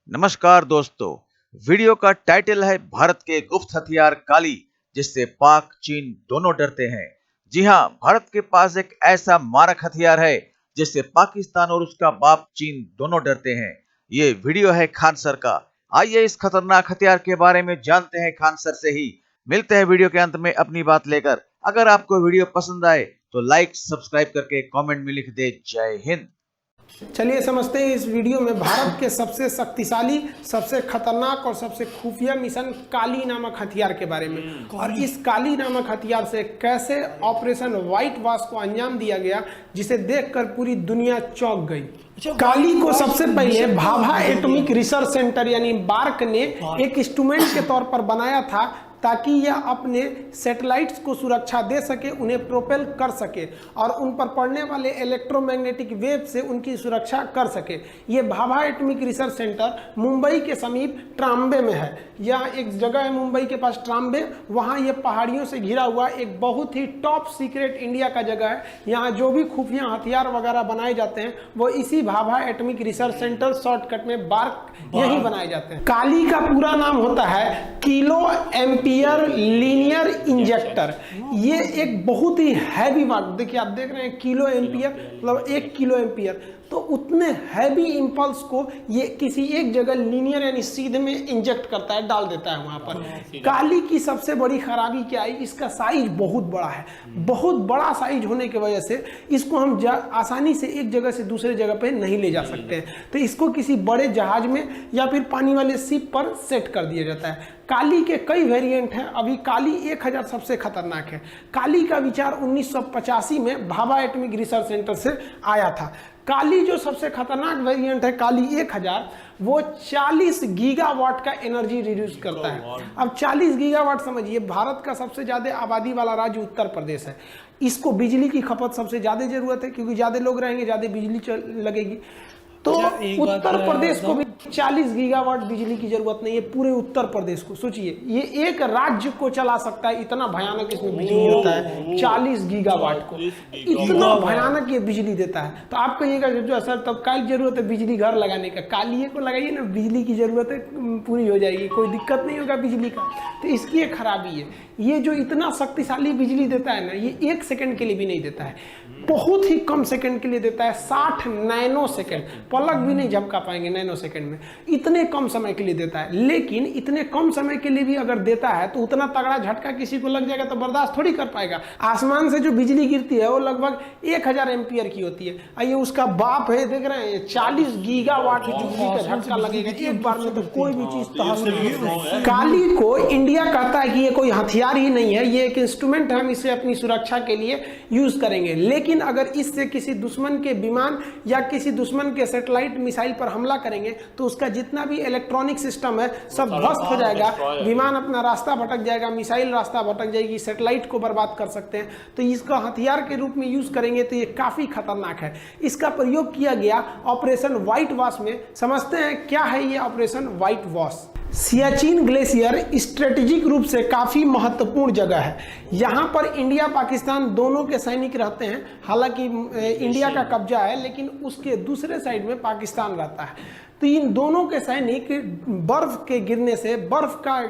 नमस्कार दोस्तों, वीडियो का टाइटल है भारत के गुप्त हथियार काली, जिससे पाक चीन दोनों डरते हैं। जी हां, भारत के पास एक ऐसा मारक हथियार है जिससे पाकिस्तान और उसका बाप चीन दोनों डरते हैं। ये वीडियो है खान सर का। आइए इस खतरनाक हथियार के बारे में जानते हैं खान सर से ही। मिलते हैं वीडियो के अंत में अपनी बात लेकर। अगर आपको वीडियो पसंद आए तो लाइक सब्सक्राइब करके कमेंट में लिख दे जय हिंद। चलिए समझते हैं इस वीडियो में भारत के सबसे शक्तिशाली, सबसे खतरनाक और सबसे खुफिया मिशन काली नामक हथियार के बारे में, और इस काली नामक हथियार से कैसे ऑपरेशन व्हाइट वॉश को अंजाम दिया गया, जिसे देखकर पूरी दुनिया चौंक गई। काली को सबसे पहले भाभा एटॉमिक रिसर्च सेंटर यानी बार्क ने एक इंस्ट्रूमेंट के तौर पर बनाया था ताकि यह अपने सैटेलाइट्स को सुरक्षा दे सके, उन्हें प्रोपेल कर सके और उन पर पड़ने वाले इलेक्ट्रोमैग्नेटिक वेव से उनकी सुरक्षा कर सके। ये Bhabha atomic research centre Mumbai के समीप ट्राम्बे में है। यह एक जगह है मुंबई के पास ट्राम्बे, वहाँ ये पहाड़ियों से घिरा हुआ एक बहुत ही टॉप सीक्रेट इंडिया का जगह है। यहाँ जो भी खुफिया हथियार वगैरह बनाए जाते हैं वो इसी Bhabha atomic research centre, shortcut में बार्क, यही बनाए जाते हैं। काली का पूरा नाम होता है किलो एम्पियर लीनियर इंजेक्टर। ये एक बहुत ही हैवी वाट, देखिए आप देख रहे हैं किलो एम्पियर मतलब 1 किलो एम्पियर, तो उतने हैवी इंपल्स को ये किसी एक जगह लीनियर यानी सीधे में इंजेक्ट करता है, डाल देता है वहां पर। काली की सबसे बड़ी खराबी क्या है, इसका साइज बहुत बड़ा है। बहुत बड़ा साइज होने की वजह से इसको हम आसानी से एक जगह से दूसरे जगह पे नहीं ले जा सकते हैं, तो इसको किसी बड़े जहाज में या फिर पानी वाले शिप पर सेट कर दिया जाता है। काली के कई वेरिएंट हैं, अभी काली 1000 सबसे खतरनाक है। काली का विचार 1985 में भाभा एटॉमिक रिसर्च सेंटर से आया था। काली जो सबसे खतरनाक वेरिएंट है काली 1000, वो 40 गीगावाट का एनर्जी रिड्यूस करता है। अब 40 गीगावाट समझिए, भारत का सबसे ज्यादा आबादी वाला राज्य उत्तर प्रदेश है। इसको बिजली की खपत सबसे ज्यादा जरूरत है, क्योंकि ज्यादा लोग रहेंगे ज्यादा बिजली लगेगी। तो उत्तर प्रदेश को भी 40 गीगावाट बिजली की जरूरत नहीं है, पूरे उत्तर प्रदेश को। सोचिए, ये एक राज्य को चला सकता है, इतना भयानक इसमें बिजली होता है। 40 गीगावाट को इतना भयानक ये बिजली देता है। तो आप कहिएगा जो सर तब क्या जरूरत है बिजली घर लगाने का, कालिए को लगाइए ना, बिजली की जरूरत है पूरी हो जाएगी, कोई दिक्कत नहीं होगा बिजली का। तो इसकी एक खराबी है, ये जो इतना शक्तिशाली बिजली देता है ना, ये 1 सेकंड के लिए भी नहीं देता है, बहुत ही कम सेकंड के लिए देता है। 60 नैनो सेकंड, पलक भी नहीं झपका पाएंगे नैनो सेकंड में, इतने कम समय के लिए देता है। लेकिन इतने कम समय के लिए भी अगर देता है तो उतना तगड़ा झटका किसी को लग जाएगा तो बर्दाश्त थोड़ी कर पाएगा। आसमान से जो बिजली गिरती है वो लगभग 1000 एम्पियर की होती है। आइए उसका बाप है, देख रहे हैं 40 गीगावाट बिजली का झटका लगेगा एक बार में, तो कोई भी चीज तहस नहीं। काली को इंडिया कहता है कि ये कोई हथियार ही नहीं है, ये एक इंस्ट्रूमेंट है, हम इसे अपनी सुरक्षा के लिए यूज करेंगे। लेकिन अगर इससे किसी दुश्मन के विमान या किसी दुश्मन के सैटेलाइट मिसाइल पर हमला करेंगे तो उसका जितना भी इलेक्ट्रॉनिक सिस्टम है सब ध्वस्त हो जाएगा, विमान अपना रास्ता भटक जाएगा, मिसाइल रास्ता भटक जाएगी, सैटेलाइट को बर्बाद कर सकते हैं। तो इसका हथियार के रूप में यूज करेंगे तो ये काफी खतरनाक है। इसका प्रयोग किया गया ऑपरेशन व्हाइट वॉश में। समझते हैं क्या है ये operation white wash. Siachen glacier strategic रूप से काफी महत्वपूर्ण जगह है। यहाँ पर इंडिया पाकिस्तान दोनों के सैनिक रहते हैं। हालांकि इंडिया का कब्जा है, लेकिन उसके दूसरे साइड में पाकिस्तान रहता है। तो इन दोनों के सैनिक बर्फ के गिरने से, बर्फ का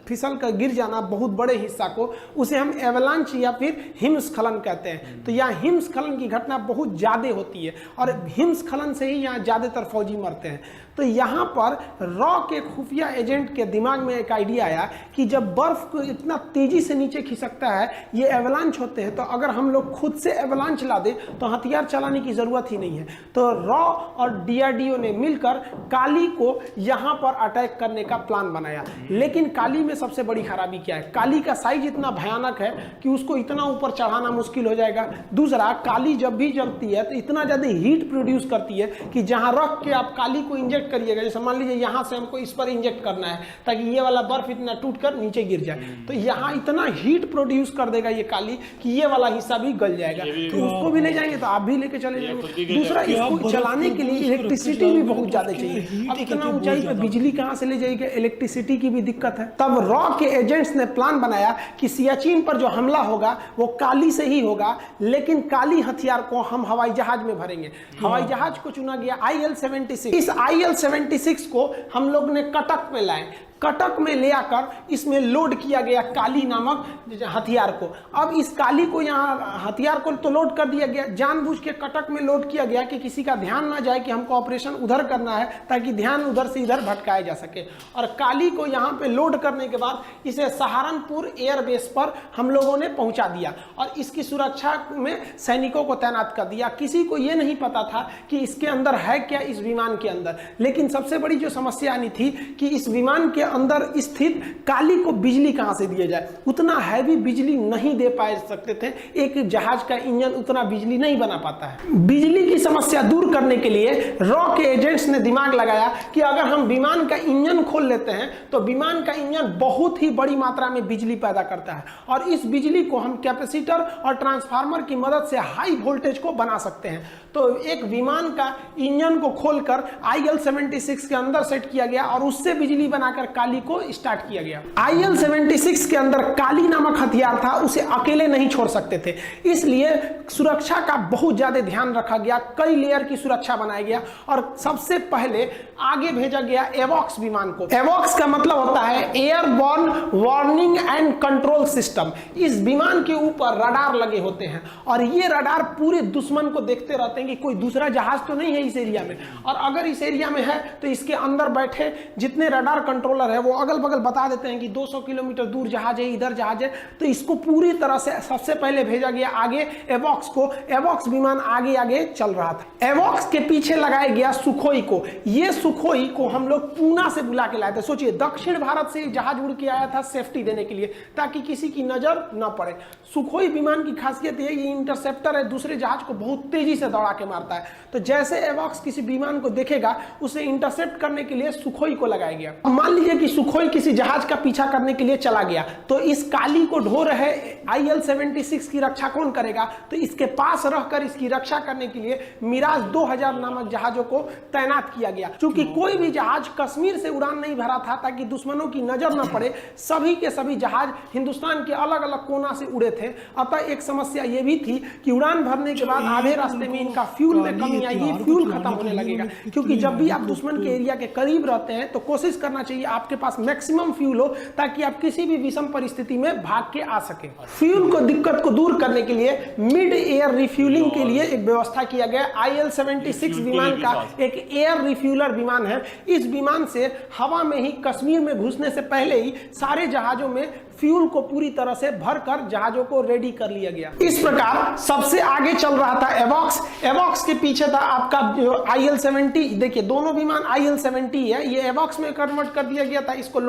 फिसल कर गिर जाना बहुत बड़े हिस्सा को, उसे हम एवलांच या फिर हिमस्खलन कहते हैं। तो यहाँ हिमस्खलन की घटना बहुत ज़्यादा होती है और हिमस्खलन से ही यहाँ ज़्यादातर फौजी मरते हैं। तो यहाँ पर रॉ के खुफिया एजेंट के दिमाग में एक आइडिया आया कि जब बर्फ को इतना तेजी से नीचे खिसकता है, ये एवलांच होते हैं, तो अगर हम लोग खुद से एवलांच ला दें तो हथियार चलाने की जरूरत ही नहीं है। तो रॉ और DRDO ने मिलकर काली को यहाँ पर अटैक करने का प्लान बनाया। लेकिन काली में सबसे बड़ी खराबी क्या है, काली का साइज इतना भयानक है कि उसको इतना ऊपर चढ़ाना मुश्किल हो जाएगा। दूसरा, काली जब भी जलती है तो इतना ज्यादा हीट प्रोड्यूस करती है कि जहां रख के आप काली को इंजेक्ट करिएगा, जैसे मान लीजिए यहाँ से हमको इस पर इंजेक्ट करना है ताकि ये वाला बर्फ इतना टूटकर नीचे गिर जाए, तो यहाँ इतना हीट प्रोड्यूस कर देगा ये काली कि ये वाला हिस्सा भी गल जाएगा। तो उसको भी ले जाएंगे तो आप भी लेके चले जाएंगे। दूसरा, इसको चलाने के लिए इलेक्ट्रिसिटी भी बहुत ज्यादा चाहिए। अब इतना ऊंचाई पे बिजली कहां से ले जाएगा, इलेक्ट्रिसिटी की भी दिक्कत है। तब रॉ के एजेंट्स ने प्लान बनाया कि सियाचिन पर जो हमला होगा वो काली से ही होगा, लेकिन काली हथियार को हम हवाई जहाज में भरेंगे। हवाई जहाज को चुना गया IL-76। इस IL IL-76 को हम लोग ने कटक में लाए। कटक में ले आकर इसमें लोड किया गया काली नामक हथियार को। अब इस काली को यहाँ हथियार को तो लोड कर दिया गया, जानबूझ के कटक में लोड किया गया कि किसी का ध्यान ना जाए कि हमको ऑपरेशन उधर करना है, ताकि ध्यान उधर से इधर भटकाया जा सके। और काली को यहाँ पे लोड करने के बाद इसे सहारनपुर एयरबेस पर हम लोगों ने पहुंचा दिया और इसकी सुरक्षा में सैनिकों को तैनात कर दिया। किसी को ये नहीं पता था कि इसके अंदर है क्या, इस विमान के अंदर। लेकिन सबसे बड़ी जो समस्या आनी थी कि इस विमान के अंदर स्थित काली को बिजली कहां से दिया जाए। उतना हैवी बिजली नहीं दे पाए सकते थे, एक जहाज का इंजन उतना बिजली नहीं बना पाता है। बिजली की समस्या दूर करने के लिए रॉ के एजेंट्स ने दिमाग लगाया कि अगर हम विमान का इंजन खोल लेते हैं तो विमान का इंजन बहुत ही बड़ी मात्रा में बिजली पैदा करता है और इस बिजली को हम कैपेसिटर और ट्रांसफार्मर की मदद से हाई वोल्टेज को बना सकते हैं। तो एक विमान का इंजन को खोलकर IL-76 के अंदर सेट किया गया और उससे बिजली बनाकर काली को स्टार्ट किया गया। IL-76 के अंदर काली नामक हथियार था, उसे अकेले नहीं छोड़ सकते थे, इसलिए सुरक्षा का बहुत ज्यादा ध्यान रखा गया। कई लेयर की सुरक्षा बनाया गया और सबसे पहले आगे भेजा गया एवॉक्स विमान को। एवॉक्स का मतलब होता है airborne warning and control system. इस विमान के ऊपर रडार लगे होते हैं और ये रडार पूरे दुश्मन को देखते रहते हैं कि कोई दूसरा जहाज तो नहीं है इस एरिया में, और अगर इस एरिया में है तो इसके अंदर बैठे जितने रडार कंट्रोलर है वो अगल बगल बता देते हैं कि 200 किलोमीटर दूर जहाज है, इधर जहाज है। तो इसको पूरी तरह से सबसे पहले भेजा गया आगे एवॉक्स को। एवॉक्स विमान आगे आगे चल रहा था। एवॉक्स के पीछे लगाया गया सुखोई को। ये सुखोई को हम लोग पूना से बुला के लाए थे। सोचिए, दक्षिण भारत से जहाज उड़ के आया था सेफ्टी देने के लिए, ताकि किसी की नजर न पड़े। सुखोई विमान की खासियत है ये इंटरसेप्टर है, दूसरे जहाज को बहुत तेजी से दौड़ा के मारता है। तो जैसे एवॉक्स किसी विमान को देखेगा उसे इंटरसेप्ट करने के लिए सुखोई को लगाया गया। मान लीजिए कि सुखोई किसी जहाज का पीछा करने के लिए चला गया, तो इस काली को ढो रहे IL-76 की रक्षा कौन करेगा? तो इसके पास रहकर इसकी रक्षा करने के लिए मिराज 2000 नामक जहाजों को तैनात किया गया। क्योंकि कोई भी जहाज कश्मीर से उड़ान नहीं भरा था ताकि दुश्मनों की नजर न पड़े, सभी के सभी जहाज हिंदुस्तान के अलग अलग कोना से उड़े थे। अतः एक समस्या यह भी थी कि उड़ान भरने के बाद आधे रास्ते में इनका फ्यूल में कमी आएगी, फ्यूल खत्म होने लगेगा। क्योंकि जब भी आप दुश्मन के एरिया के करीब रहते हैं तो कोशिश करना चाहिए आपके पास मैक्सिमम फ्यूल हो, ताकि आप किसी भी विषम परिस्थिति में भाग के आ सके। फ्यूल को दिक्कत को दूर करने के लिए मिड एयर रिफ्यूलिंग के लिए एक व्यवस्था किया गया। IL-76 विमान का एक एयर रिफ्यूलर विमान है। इस विमान से हवा में ही कश्मीर में घुसने से पहले ही सारे जहाजों में फ्यूल को पूरी तरह से भरकर जहाजों को रेडी कर लिया गया। इस प्रकार सबसे आगे चल रहा था एवॉक्स। एवॉक्स के पीछे था आपका IL-70। देखिए, दोनों विमान IL-70 है, ये एवॉक्स में कन्वर्ट कर दिया गया था इसको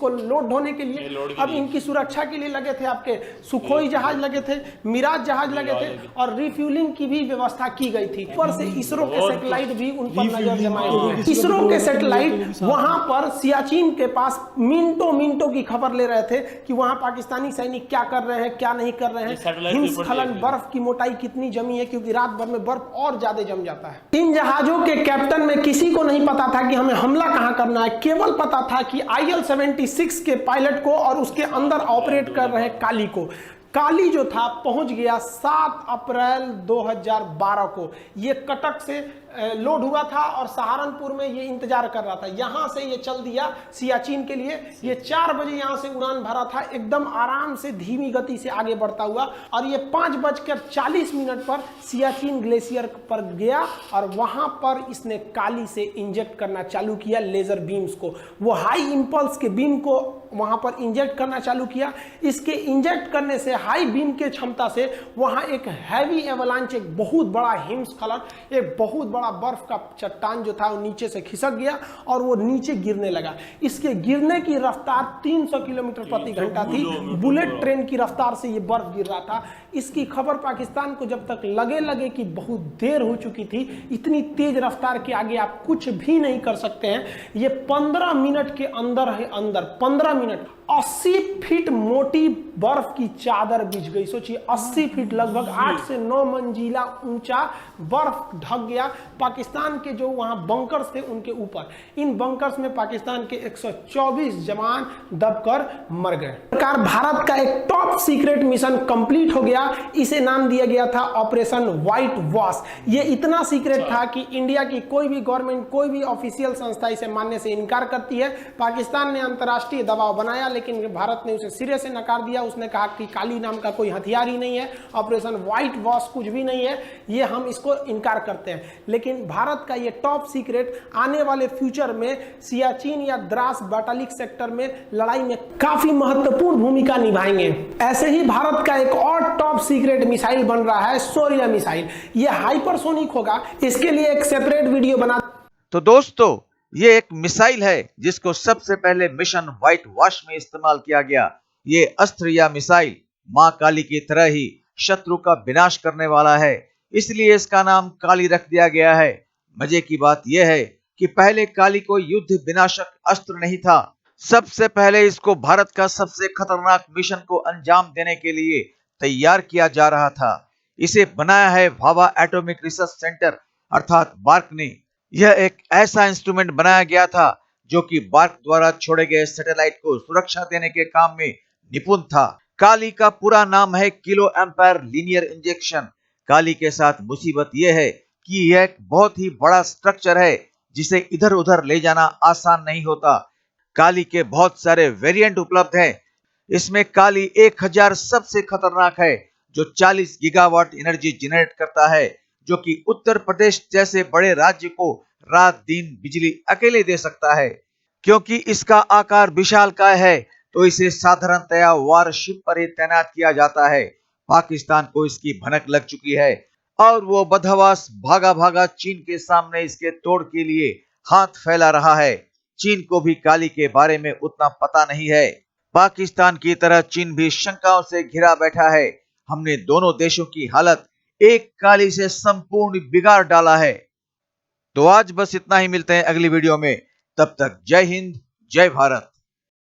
लोड ढोने के लिए। अब इनकी सुरक्षा के लिए लगे थे आपके सुखोई जहाज लगे थे, मिराज जहाज लगे थे और रिफ्यूलिंग की भी व्यवस्था की गई थी। ऊपर से इसरो के सैटेलाइट भी उन पर नजर जमाए हुए हैं। इसरो के सैटेलाइट वहां पर सियाचिन के पास मिनटों की खबर ले रहे थे कि वहां पाकिस्तानी सैनिक क्या कर रहे हैं, क्या नहीं कर रहे हैं, हिमस्खलन, बर्फ की मोटाई कितनी जमी है, क्योंकि रात भर में बर्फ और ज्यादा जम जाता है। इन जहाजों के कैप्टन में किसी को नहीं पता था कि हमें हमला कहां करना है, केवल पता था कि IL-76 के पायलट को और उसके अंदर ऑपरेट कर रहे काली को। काली जो था पहुंच गया 7 अप्रैल 2012 को। ये कटक से लोड हुआ था और सहारनपुर में ये इंतजार कर रहा था। यहां से ये चल दिया सियाचिन के लिए। ये 4 बजे यहां से उड़ान भरा था, एकदम आराम से धीमी गति से आगे बढ़ता हुआ, और ये 5:40 पर सियाचिन ग्लेशियर पर गया और वहां पर इसने काली से इंजेक्ट करना चालू किया लेजर बीम्स को। वो हाई इंपल्स के बीम को वहां पर इंजेक्ट करना चालू किया। इसके इंजेक्ट करने से हाई बीम के क्षमता से वहां एक हैवी एवलांच, एक बहुत बड़ा हिमस्खलन, एक बहुत बड़ा बर्फ का चट्टान जो था वो नीचे से खिसक गया और वो नीचे गिरने लगा। इसके गिरने की रफ्तार 300 किलोमीटर प्रति घंटा थी। बुलेट ट्रेन की रफ्तार से ये बर्फ गिर रहा था। इसकी खबर पाकिस्तान को जब तक लगे कि बहुत देर हो चुकी थी, इतनी तेज रफ्तार के आगे आप कुछ भी नहीं कर सकते हैं। ये 15 मिनट के अंदर है, 15 मिनट 80 फीट मोटी बर्फ की चादर बिछ गई। सोचिए 80 फीट लगभग 8 से 9 मंजिला ऊंचा बर्फ ढक गया पाकिस्तान के जो वहां बंकर्स थे उनके ऊपर। इन बंकर्स में पाकिस्तान के 124 जवान दबकर मर गए। सरकार भारत का एक टॉप सीक्रेट मिशन कंप्लीट हो गया। इसे नाम दिया गया था ऑपरेशन व्हाइट वॉश। ये इतना सीक्रेट था कि इंडिया की कोई भी गवर्नमेंट, कोई भी ऑफिशियल संस्था इसे मानने से इनकार करती है। पाकिस्तान ने अंतर्राष्ट्रीय दबाव बनाया लेकिन भारत ने उसे सिरे से नकार दिया। उसने कहा कि काली नाम का कोई हथियार ही नहीं है, ऑपरेशन व्हाइट वॉश कुछ भी नहीं है, ये हम इसको इनकार करते हैं। लेकिन भारत का ये टॉप सीक्रेट आने वाले फ्यूचर में सियाचिन या द्रास बाटालिक सेक्टर में लड़ाई में काफी महत्वपूर्ण भूमिका निभाएंगे। ऐसे ही भारत का एक और टॉप सीक्रेट मिसाइल बन रहा है, शौर्य मिसाइल। ये हाइपरसोनिक होगा, इसके लिए एक सेपरेट वीडियो बना। तो दोस्तों, ये एक मिसाइल है जिसको सबसे पहले मिशन व्हाइट वॉश में इस्तेमाल किया गया। ये अस्त्र या मिसाइल मां काली की तरह ही शत्रु का विनाश करने वाला है, इसलिए इसका नाम काली रख दिया गया है। मजे की बात यह है कि पहले काली को युद्ध विनाशक अस्त्र नहीं था। सबसे पहले इसको भारत का सबसे खतरनाक मिशन को अंजाम देने के लिए तैयार किया जा रहा था। इसे बनाया है भाभा एटॉमिक रिसर्च सेंटर अर्थात बार्क ने। यह एक ऐसा इंस्ट्रूमेंट बनाया गया था जो कि बार्क द्वारा छोड़े गए सैटेलाइट को सुरक्षा देने के काम में निपुण था। काली का पूरा नाम है किलो एम्पायर लीनियर इंजेक्शन। काली के साथ मुसीबत यह है कि यह एक बहुत ही बड़ा स्ट्रक्चर है जिसे इधर उधर ले जाना आसान नहीं होता। काली के बहुत सारे वेरिएंट उपलब्ध हैं। इसमें काली 1000 सबसे खतरनाक है जो 40 गीगावाट एनर्जी जनरेट करता है, जो कि उत्तर प्रदेश जैसे बड़े राज्य को रात दिन बिजली अकेले दे सकता है। क्योंकि इसका आकार विशालकाय है तो इसे साधारणतया वारशिप पर ही तैनात किया जाता है। पाकिस्तान को इसकी भनक लग चुकी है और वो बदहवास भागा भागा चीन के सामने इसके तोड़ के लिए हाथ फैला रहा है। चीन को भी काली के बारे में उतना पता नहीं है। पाकिस्तान की तरह चीन भी शंकाओं से घिरा बैठा है। हमने दोनों देशों की हालत एक काली से संपूर्ण बिगाड़ डाला है। तो आज बस इतना ही, मिलते हैं अगली वीडियो में। तब तक जय हिंद, जय भारत।